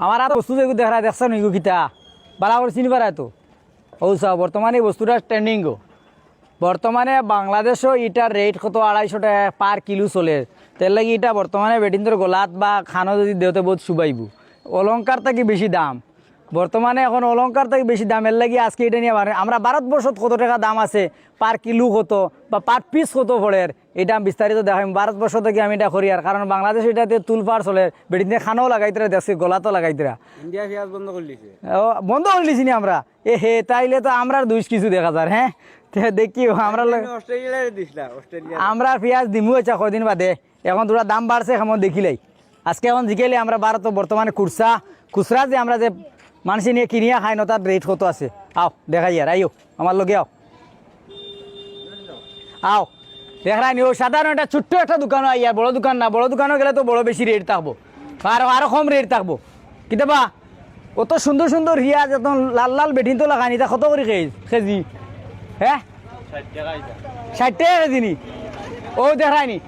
আমার আর বস্তু যেগুলো দেখা দেখছো নিগো কিতা বালা করে চিনি পারায় তো ও চাও বর্তমানে এই বস্তুটা ট্রেন্ডিং গো বর্তমানে বাংলাদেশও ইটার রেট কত 250 টাকা পার কিলো চলে তেল লাগি এটা বর্তমানে বেটিন্দর গোলাত বা খানো যদি দেওতে বহুত শুবাইব অলঙ্কার থাকি বেশি দাম বর্তমানে এখন অলঙ্কার থেকে বেশি দামের লাগি আজকে এটা নিয়ে আমরা ভারতবর্ষত কত টাকা দাম আছে পার কিলো কত বা পার পিস কত পড়ের এটা আমি বিস্তারিত দেখাই ভারতবর্ষ থেকে আমি এটা করি আর কারণ বাংলাদেশ এটাতে তুলপার চলে বেটিতে খানাও লাগাইতরা দেখছি গোলাতো লাগাইতরা ইন্ডিয়া পেঁয়াজ বন্ধ করে দিছে বন্ধ করে দিছি আমরা হে তাইলে তো আমরা দুইশ কিছু দেখা যায় হ্যাঁ দেখি আমরা অস্ট্রেলিয়ায় দিছিলা অস্ট্রেলিয়া আমরা পেঁয়াজ দিমু আচ্ছা কদিন বাদে এখন তোরা দাম বাড়ছে কেমন দেখিলাই আজকে এখন জিকেলে আমরা ভারত বর্তমানে খুচরা যে আমরা যে মানুষ নিয়ে কিনিয়া খাই না তার রেট কত আছে আও দেখাই আর আইও আমার লগে আও দেখাই নি ও সাধারণ একটা ছোট্ট একটা দোকান আইয়া বড় দোকান না বড় দোকানও গেলে তো বড় বেশি রেট থাকবো আরো কম রেট থাকবো কিতাবা অত সুন্দর সুন্দর হিয়া যত লাল লাল বেঠিন তো লাগানি তা কত করে কেজি হ্যাঁ 60 টাকা কেজি নি ও দেখায়নি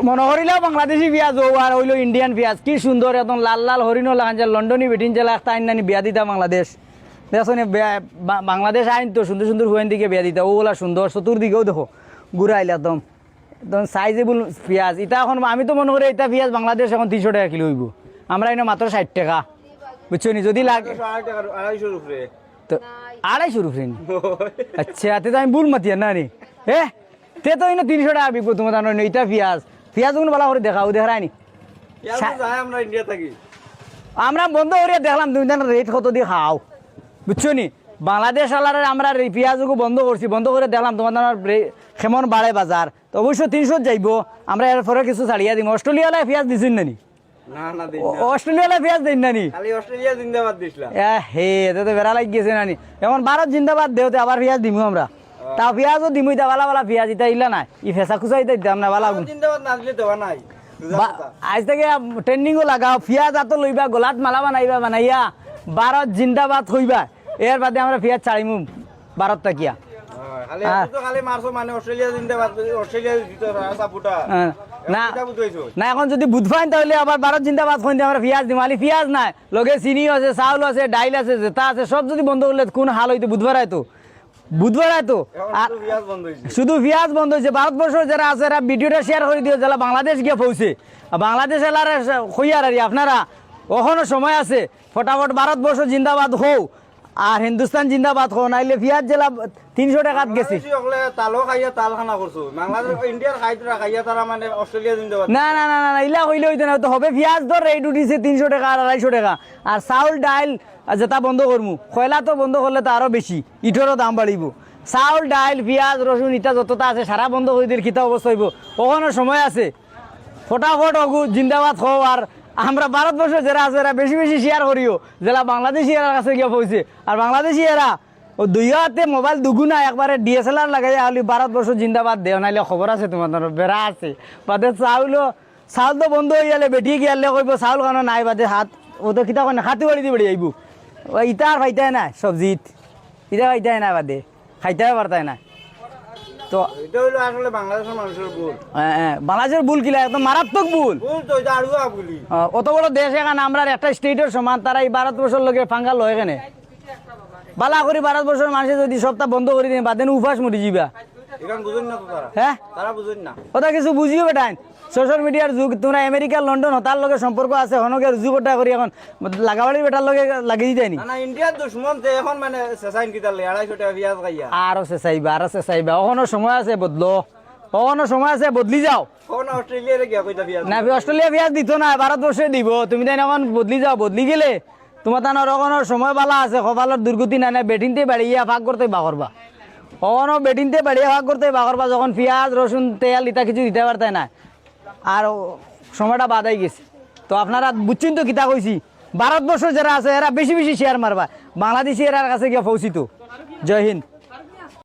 মনে করিলেও বাংলাদেশি পেঁয়াজ ও আর হইলো ইন্ডিয়ান পেঁয়াজ কি সুন্দর একদম লাল লাল হরিণও লাগান যে লন্ডনী বেটিন জেলা একটা আইন নানি বিয়া দিতা বাংলাদেশ দেখো বাংলাদেশ আইন তো সুন্দর সুন্দর হুয়েন দিকে বিয়া দিতা ওগুলা সুন্দর চতুর্দিকেও দেখো ঘুরাইলে একদম একদম সাইজেবল পেঁয়াজ এটা এখন আমি তো মনে করি এটা পেঁয়াজ বাংলাদেশ এখন 300 টাকা কিলো হইব আমরা এনে মাত্র 60 টাকা বুঝছো নি যদি লাগে 250 উপরে তো 250 উপরে আচ্ছা তে তো আমি ভুল মাতিয়া না নি হ্যাঁ তে তো এনে 300 টাকা বিকবো তোমার জানো এটা পেঁয়াজ গুলো ভালো করে দেখাও দেখায়নি আমরা ইন্ডিয়া থাকি আমরা বন্ধ করিয়া দেখলাম তুমি জানো রেট কত দিয়ে খাও বুঝছো নি বাংলাদেশ আলারে আমরা পেঁয়াজকে বন্ধ করছি বন্ধ করে দেখলাম তোমার কেমন বাড়ে বাজার তো অবশ্যই 300 যাইব আমরা এরপরে কিছু ছাড়িয়া দিম অস্ট্রেলিয়ালায় পেঁয়াজ দিছেন নানি না অস্ট্রেলিয়ালায় পেঁয়াজ দেন নানি খালি অস্ট্রেলিয়া জিন্দাবাদ দিছিলাম হে এটা তো বেড়া লাগি গেছে নানি এখন ভারত জিন্দাবাদ দেওতে আবার পেঁয়াজ দিমু আমরা তাও পেঁয়াজও দিমু এটা বালা পেঁয়াজ এটা ইলা নাই ই ফেসা খুচা এটা দিতাম না বালা জিন্দাবাদ না দিলে দেওয়া নাই আজ থেকে ট্রেন্ডিংও লাগাও পেঁয়াজ আতো লইবা গোলাত মালা বানাইয়া ভারত জিন্দাবাদ হইবা এর বাদে আমরা পেঁয়াজ ছাড়িমু ভারত তাকিয়া না এখন যদি বুধ পাইন তাহলে আবার ভারত জিন্দাবাদ কইন আমরা পেঁয়াজ দিম আলি পেঁয়াজ নাই লগে চিনি আছে চাউল আছে ডাইল আছে যেটা আছে সব যদি বন্ধ করলে কোন হাল হইতো বুধবার আইতো শুধু পেঁয়াজ বন্ধ হয়েছে ভারতবর্ষ যারা আছে এরা ভিডিওটা শেয়ার করে দিও যারা বাংলাদেশ গিয়ে পৌঁছে বাংলাদেশ এলার কইয়ার আর আপনারা ওখানে সময় আছে ফটাফট ভারতবর্ষ জিন্দাবাদ হও আর হিন্দুস্তান জিন্দাবাদ হো নাইলে পেঁয়াজ জেলা 300 টাকাত গেছে না না না না ইলা হইলে হইতে না তো হবে পেঁয়াজ ধর রেট উঠিছে 300 টাকা আর 250 টাকা আর চাউল ডাইল যেটা বন্ধ করমু কয়লা তো বন্ধ করলে তো আরো বেশি ইটরও দাম বাড়িব চাউল ডাইল পেঁয়াজ রসুন ইটা যতটা আছে সারা বন্ধ করে দিলে কিতা অবস্থা হইব ওখানে সময় আছে ফটাফট অগু জিন্দাবাদ হও আর আমরা ভারতবর্ষে যারা আছে এরা বেশি বেশি শেয়ার করিও যারা বাংলাদেশি এরা কাছে গিয়ে পৌঁছে আর বাংলাদেশি এরা ও দুই হাতে মোবাইল দুগুনা একবারে DSLR লাগাই হলে ভারতবর্ষ জিন্দাবাদ দেও নাইলে খবর আছে তোমার বেড়া আছে বাদে চাউল তো বন্ধ হয়ে গেলে বেটি গিয়ালে কইব চাউল কানো নাই বাদে হাত ও তো কিতা কনে হাতি বাড়ি দিয়ে বেড়ে আইব ইটা আর খাইতাই না সবজিত ইটা খাইতাই না বাদে খাইতেই পারতাই না তো এটা হলো আসলে বাংলাদেশের মানুষের ভুল বাংলাদেশের ভুল কিলা একদম মারাত্মক ভুল অত বড় দেশ এখানে আমরা একটা স্টেটের সমান তারা এই ভারতবর্ষের লোকের ফাঙ্গাল হয় এখানে বালা করি ভারতবর্ষের মানুষ যদি সপ্তাহ বন্ধ করে দিন বাদেন উপাস মরি যাবা হ্যাঁ ওটা কিছু বুঝিও বেটাই সোশ্যাল মিডিয়ার যুগ তোমরা আমেরিকা লন্ডন হতার লগে সম্পর্ক আছে হনকে রুজু করতে করি এখন লাগাবাড়ি বেটার লগে লাগিয়ে যায়নি ইন্ডিয়ার দুশ্মন এখন মানে সেসাইন কি তালে 250 টাকা পেঁয়াজ খাইয়া আরো সেসাইবা ওখানে সময় আছে বদলো ওখানে সময় আছে বদলি যাও অস্ট্রেলিয়ারে গিয়া কইতা পেঁয়াজ না অস্ট্রেলিয়া পেঁয়াজ দিত না ভারতবর্ষে দিব তুমি তাই এখন বদলি যাও বদলি গেলে তোমার তানোর ওখানোর সময় বালা আছে কপালের দুর্গতি না না বেটিনতে বাড়িয়া ভাগ করতে বাকরবা ওখানো বেটিনতে বাড়িয়া ভাগ করতে বাকরবা যখন পেঁয়াজ রসুন তেল ইটা কিছু দিতে পারতাই না আর সময়টা বাদাই গেছে তো আপনারা বুঝছেন তো কিতা কইছি ভারতবর্ষ যারা আছে এরা বেশি বেশি শেয়ার মারবা বাংলাদেশি এরার কাছে গিয়ে পৌঁছিত জয় হিন্দ।